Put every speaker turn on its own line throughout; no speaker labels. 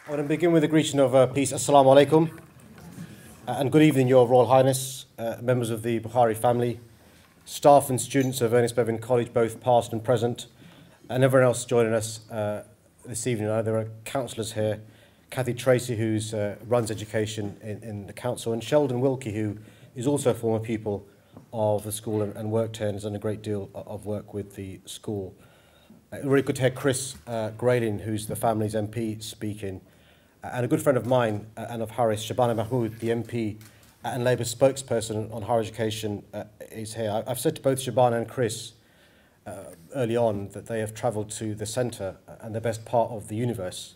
I want to begin with a greeting of peace. Assalamu alaikum. And good evening, Your Royal Highness, members of the Bukhari family, staff and students of Ernest Bevin College, both past and present, and everyone else joining us this evening. There are councillors here, Cathy Tracy, who runs education in the council, and Sheldon Wilkie, who is also a former pupil of the school and worked here and has done a great deal of work with the school. Really good to hear Chris Grayling, who's the family's MP, speaking. And a good friend of mine and of Harris, Shabana Mahmood, the MP and Labour spokesperson on higher education, is here. I've said to both Shabana and Chris early on that they have travelled to the centre and the best part of the universe.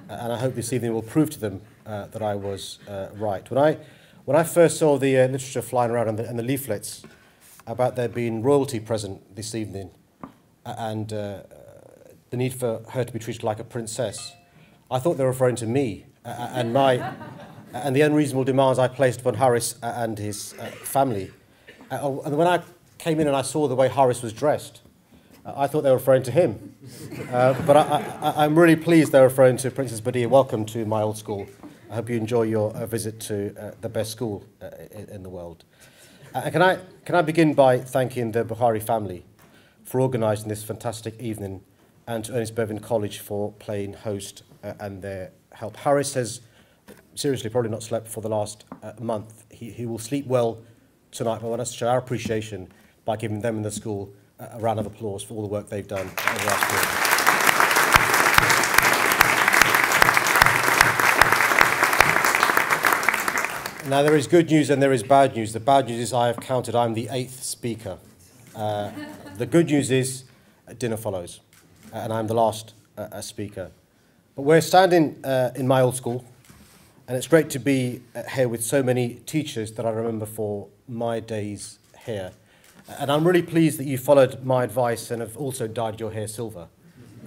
And I hope this evening will prove to them that I was right. When I first saw the literature flying around and the leaflets about there being royalty present this evening and the need for her to be treated like a princess, I thought they were referring to me and the unreasonable demands I placed upon Harris and his family. And when I came in and I saw the way Harris was dressed, I thought they were referring to him. But I'm really pleased they're referring to Princess Badia. Welcome to my old school. I hope you enjoy your visit to the best school in the world. Can I begin by thanking the Bukhari family for organising this fantastic evening, and to Ernest Bevin College for playing host and their help. Harris has seriously probably not slept for the last month. He will sleep well tonight, but I want us to show our appreciation by giving them and the school a round of applause for all the work they've done over the last year. Now, there is good news and there is bad news. The bad news is I have counted I'm the 8th speaker. The good news is dinner follows, and I'm the last speaker. But we're standing in my old school, and it's great to be here with so many teachers that I remember for my days here. And I'm really pleased that you followed my advice and have also dyed your hair silver.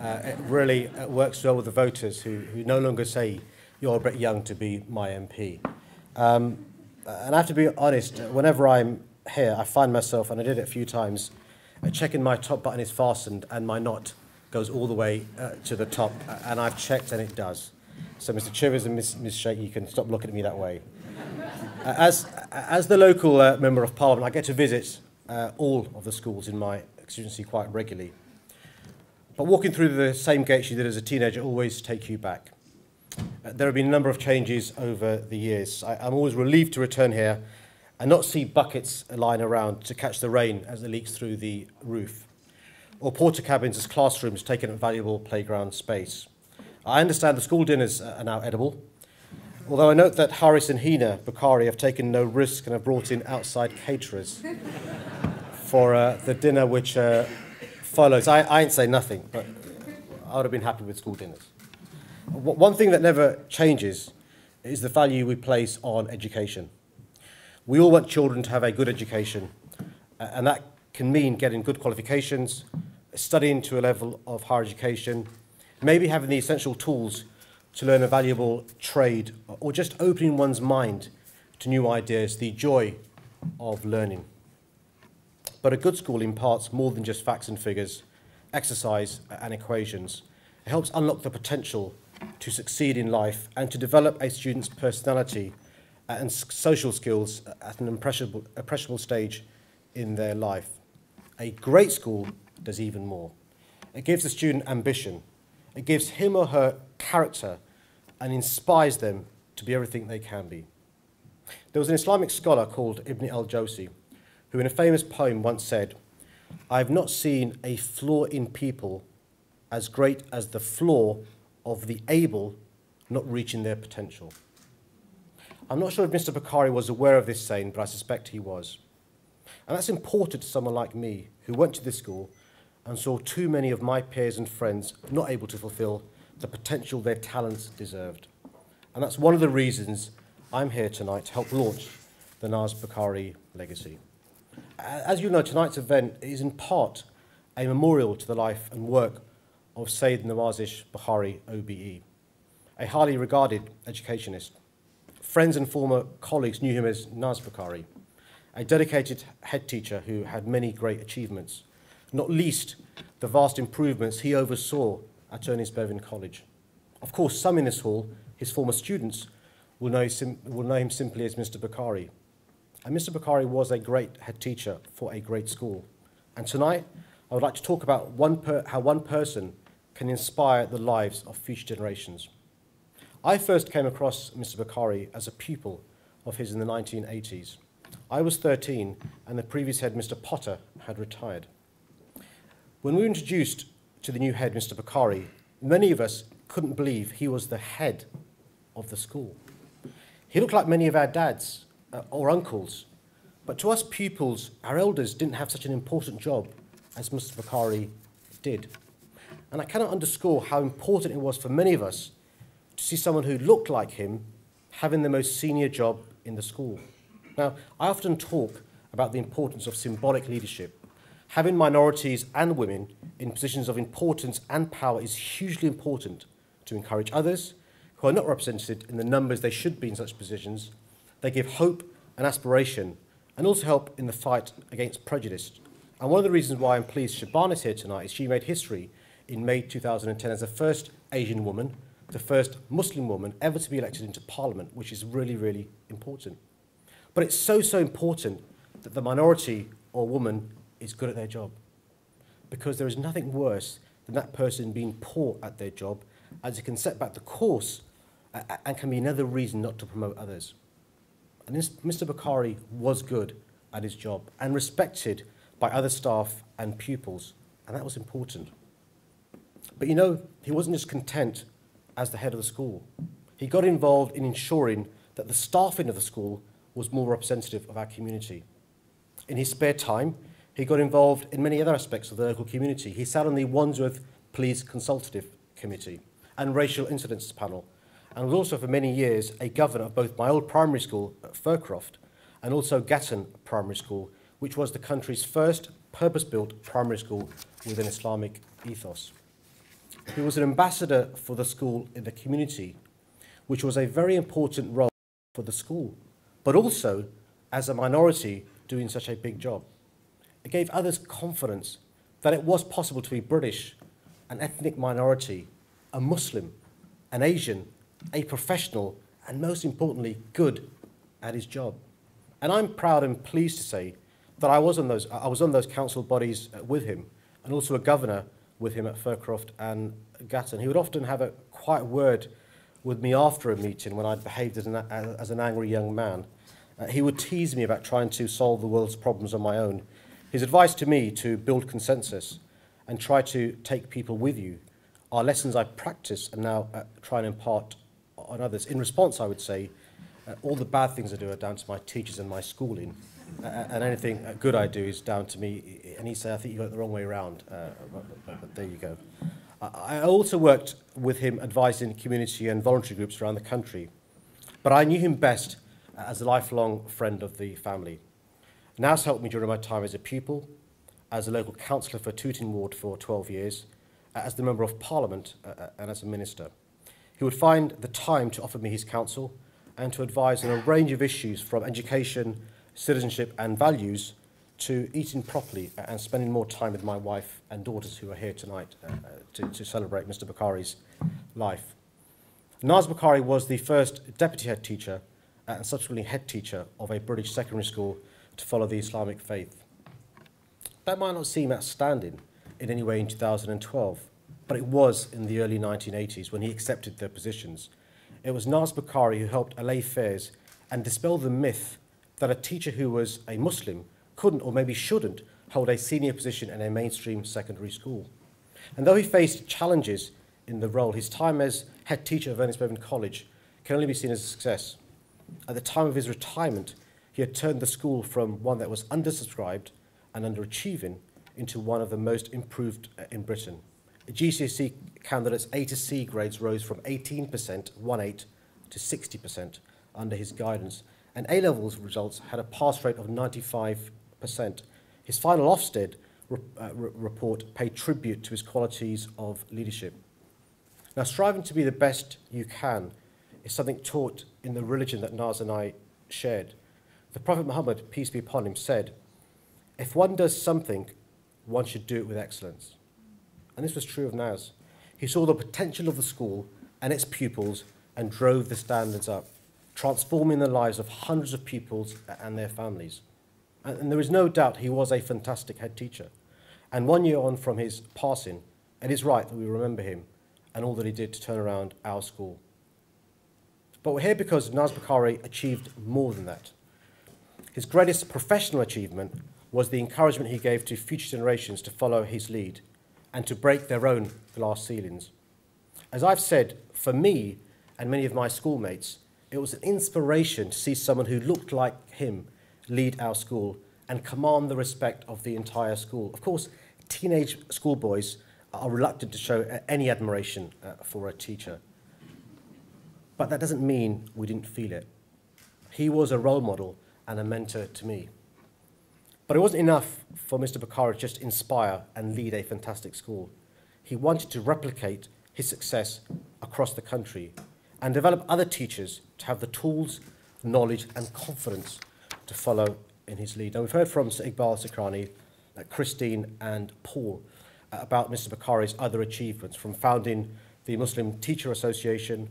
It really works well with the voters who no longer say you're a bit young to be my MP. And I have to be honest, whenever I'm here, I find myself, and I did it a few times, checking my top button is fastened and my knot goes all the way to the top, and I've checked and it does. So Mr. Chivers and Ms. Sheikh, you can stop looking at me that way. As the local Member of Parliament, I get to visit all of the schools in my constituency quite regularly. But walking through the same gates you did as a teenager always take you back. There have been a number of changes over the years. I'm always relieved to return here and not see buckets lying around to catch the rain as it leaks through the roof, or porter cabins as classrooms taking up valuable playground space. I understand the school dinners are now edible, although I note that Harris and Hina Bukhari have taken no risk and have brought in outside caterers for the dinner which follows. I ain't say nothing, but I would have been happy with school dinners. One thing that never changes is the value we place on education. We all want children to have a good education, and that can mean getting good qualifications, studying to a level of higher education, maybe having the essential tools to learn a valuable trade, or just opening one's mind to new ideas, the joy of learning. But a good school imparts more than just facts and figures, exercise and equations. It helps unlock the potential to succeed in life and to develop a student's personality and social skills at an impressionable stage in their life. A great school does even more. It gives the student ambition. It gives him or her character and inspires them to be everything they can be. There was an Islamic scholar called Ibn al-Jawzi who in a famous poem once said, "I have not seen a flaw in people as great as the flaw of the able not reaching their potential." I'm not sure if Mr. Bukhari was aware of this saying, but I suspect he was. And that's important to someone like me, who went to this school and saw too many of my peers and friends not able to fulfill the potential their talents deserved. And that's one of the reasons I'm here tonight to help launch the Naz Bukhari legacy. As you know, tonight's event is in part a memorial to the life and work of Sayyid Nawazish Bukhari, OBE, a highly regarded educationist. Friends and former colleagues knew him as Naz Bukhari, a dedicated head teacher who had many great achievements, not least the vast improvements he oversaw at Ernest Bevin College. Of course, some in this hall, his former students, will know him simply as Mr. Bukhari. And Mr. Bukhari was a great head teacher for a great school. And tonight, I would like to talk about how one person can inspire the lives of future generations. I first came across Mr. Bukhari as a pupil of his in the 1980s. I was 13, and the previous head, Mr. Potter, had retired. When we were introduced to the new head, Mr. Bukhari, many of us couldn't believe he was the head of the school. He looked like many of our dads or uncles, but to us pupils, our elders didn't have such an important job as Mr. Bukhari did. And I cannot underscore how important it was for many of us to see someone who looked like him having the most senior job in the school. Now, I often talk about the importance of symbolic leadership. Having minorities and women in positions of importance and power is hugely important to encourage others who are not represented in the numbers they should be in such positions. They give hope and aspiration, and also help in the fight against prejudice. And one of the reasons why I'm pleased Shaban is here tonight is she made history in May 2010 as the first Asian woman, the first Muslim woman ever to be elected into Parliament, which is really, really important. But it's so important that the minority or woman is good at their job, because there is nothing worse than that person being poor at their job, as it can set back the course and can be another reason not to promote others. And Mr. Bukhari was good at his job and respected by other staff and pupils, and that was important. But you know, he wasn't just content as the head of the school. He got involved in ensuring that the staffing of the school was more representative of our community. In his spare time, he got involved in many other aspects of the local community. He sat on the Wandsworth Police Consultative Committee and Racial Incidents Panel, and was also for many years a governor of both my old primary school at Fircroft and also Gatton Primary School, which was the country's first purpose-built primary school with an Islamic ethos. He was an ambassador for the school in the community, which was a very important role for the school, but also as a minority doing such a big job. It gave others confidence that it was possible to be British, an ethnic minority, a Muslim, an Asian, a professional, and most importantly, good at his job. And I'm proud and pleased to say that I was on those council bodies with him, and also a governor with him at Fircroft and Gatton. He would often have a quiet word with me after a meeting when I'd behaved as an angry young man. He would tease me about trying to solve the world's problems on my own. His advice to me to build consensus and try to take people with you are lessons I practice and now try and impart on others. In response, I would say, all the bad things I do are down to my teachers and my schooling, and anything good I do is down to me. And he'd say, I think you got it the wrong way around, but there you go. I also worked with him advising community and voluntary groups around the country, but I knew him best as a lifelong friend of the family. Naz helped me during my time as a pupil, as a local councillor for Tooting ward for 12 years, as the Member of Parliament and as a minister. He would find the time to offer me his counsel and to advise on a range of issues from education, citizenship and values to eating properly and spending more time with my wife and daughters who are here tonight to celebrate Mr. Bukhari's life. Naz Bukhari was the first deputy head teacher and subsequently head teacher of a British secondary school to follow the Islamic faith. That might not seem outstanding in any way in 2012, but it was in the early 1980s when he accepted their positions. It was Naz Bukhari who helped allay fears and dispel the myth that a teacher who was a Muslim couldn't or maybe shouldn't hold a senior position in a mainstream secondary school. And though he faced challenges in the role, his time as head teacher of Ernest Bevin College can only be seen as a success. At the time of his retirement, he had turned the school from one that was undersubscribed and underachieving into one of the most improved in Britain. GCSE candidates A to C grades rose from 18%, 1/8, to 60% under his guidance, and A-levels results had a pass rate of 95%. His final Ofsted report paid tribute to his qualities of leadership. Now, striving to be the best you can is something taught in the religion that Naz and I shared. The Prophet Muhammad, peace be upon him, said, if one does something, one should do it with excellence. And this was true of Naz. He saw the potential of the school and its pupils and drove the standards up, transforming the lives of hundreds of pupils and their families. And there is no doubt he was a fantastic head teacher. And 1 year on from his passing, it is right that we remember him and all that he did to turn around our school. But we're here because Naz Bukhari achieved more than that. His greatest professional achievement was the encouragement he gave to future generations to follow his lead and to break their own glass ceilings. As I've said, for me and many of my schoolmates, it was an inspiration to see someone who looked like him lead our school and command the respect of the entire school. Of course, teenage schoolboys are reluctant to show any admiration for a teacher. But that doesn't mean we didn't feel it. He was a role model and a mentor to me. But it wasn't enough for Mr. Bukhari to just inspire and lead a fantastic school. He wanted to replicate his success across the country and develop other teachers to have the tools, knowledge and confidence to follow in his lead. Now, we've heard from Sir Iqbal Sakrani, Christine and Paul about Mr. Bukhari's other achievements, from founding the Muslim Teacher Association,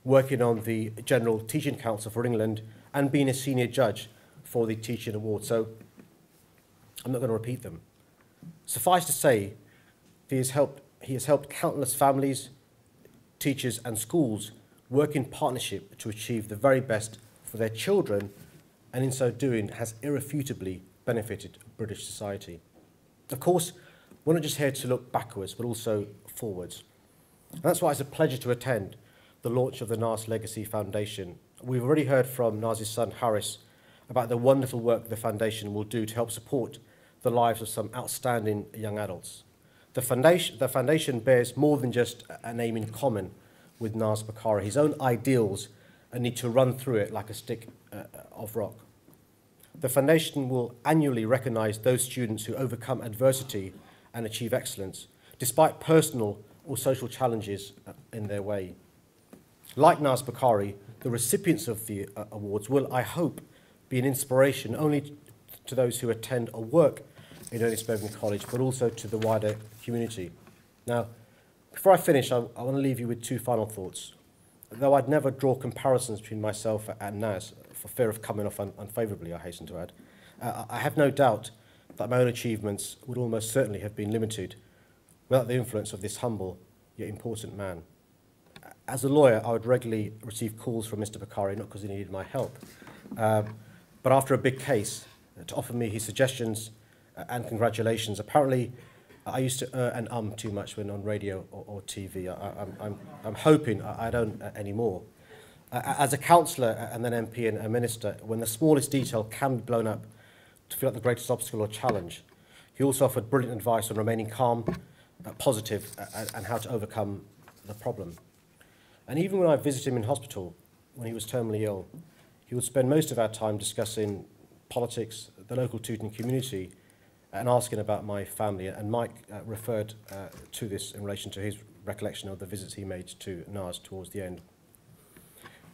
working on the General Teaching Council for England, and being a senior judge for the Teaching Award. So I'm not going to repeat them. Suffice to say, he has helped countless families, teachers and schools work in partnership to achieve the very best for their children, and in so doing has irrefutably benefited British society. Of course, we're not just here to look backwards, but also forwards. And that's why it's a pleasure to attend the launch of the Naz Legacy Foundation. We've already heard from Naz's son Harris about the wonderful work the foundation will do to help support the lives of some outstanding young adults. The foundation bears more than just a name in common with Naz Bukhari. His own ideals need to run through it like a stick of rock. The foundation will annually recognise those students who overcome adversity and achieve excellence, despite personal or social challenges in their way. Like Naz Bukhari, the recipients of the awards will, I hope, be an inspiration only to those who attend or work in Ernest Bevin College, but also to the wider community. Now, before I finish, I want to leave you with two final thoughts. Though I'd never draw comparisons between myself and Naz, for fear of coming off unfavourably, I hasten to add, I have no doubt that my own achievements would almost certainly have been limited without the influence of this humble yet important man. As a lawyer, I would regularly receive calls from Mr. Bukhari, not because he needed my help, but after a big case, to offer me his suggestions and congratulations. Apparently, I used to and too much when on radio or TV. I'm hoping I don't anymore. As a councillor and then MP and a minister, when the smallest detail can be blown up to feel like the greatest obstacle or challenge, he also offered brilliant advice on remaining calm, positive, and how to overcome the problem. And even when I visited him in hospital, when he was terminally ill, he would spend most of our time discussing politics, the local Tooting community, and asking about my family. And Mike referred to this in relation to his recollection of the visits he made to Naz towards the end.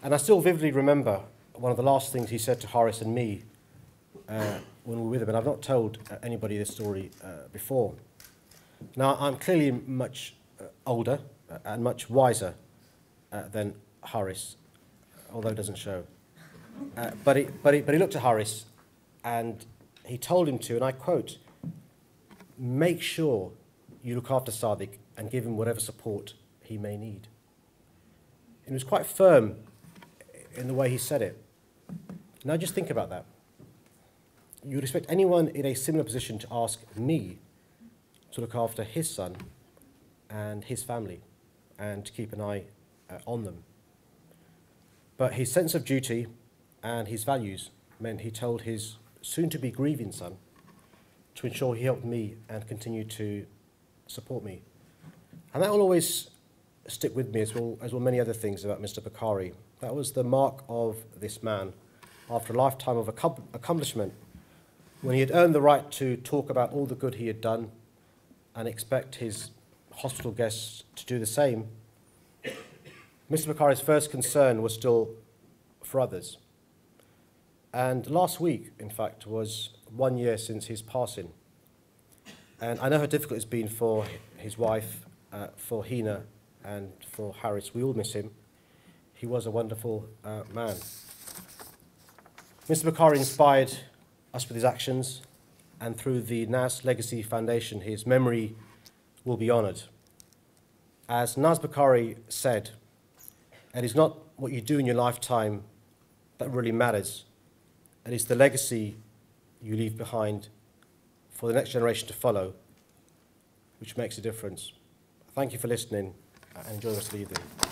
And I still vividly remember one of the last things he said to Horace and me when we were with him, and I've not told anybody this story before. Now, I'm clearly much older and much wiser than Horace, although it doesn't show. But he looked at Horace and he told him to, and I quote, "Make sure you look after Sadiq and give him whatever support he may need." And he was quite firm in the way he said it. Now just think about that. You would expect anyone in a similar position to ask me to look after his son and his family and to keep an eye on them. But his sense of duty and his values meant he told his soon-to-be grieving son to ensure he helped me and continued to support me. And that will always stick with me, as will many other things about Mr. Bukhari. That was the mark of this man, after a lifetime of accomplishment, when he had earned the right to talk about all the good he had done and expect his hospital guests to do the same. Mr. Bukhari's first concern was still for others. And last week, in fact, was 1 year since his passing. And I know how difficult it's been for his wife, for Hina, and for Harris, we all miss him. He was a wonderful man. Mr. Bukhari inspired us with his actions, and through the NAS Legacy Foundation, his memory will be honoured. As Naz Bukhari said, it is not what you do in your lifetime that really matters. It is the legacy you leave behind for the next generation to follow, which makes a difference. Thank you for listening, and enjoy the rest of the evening.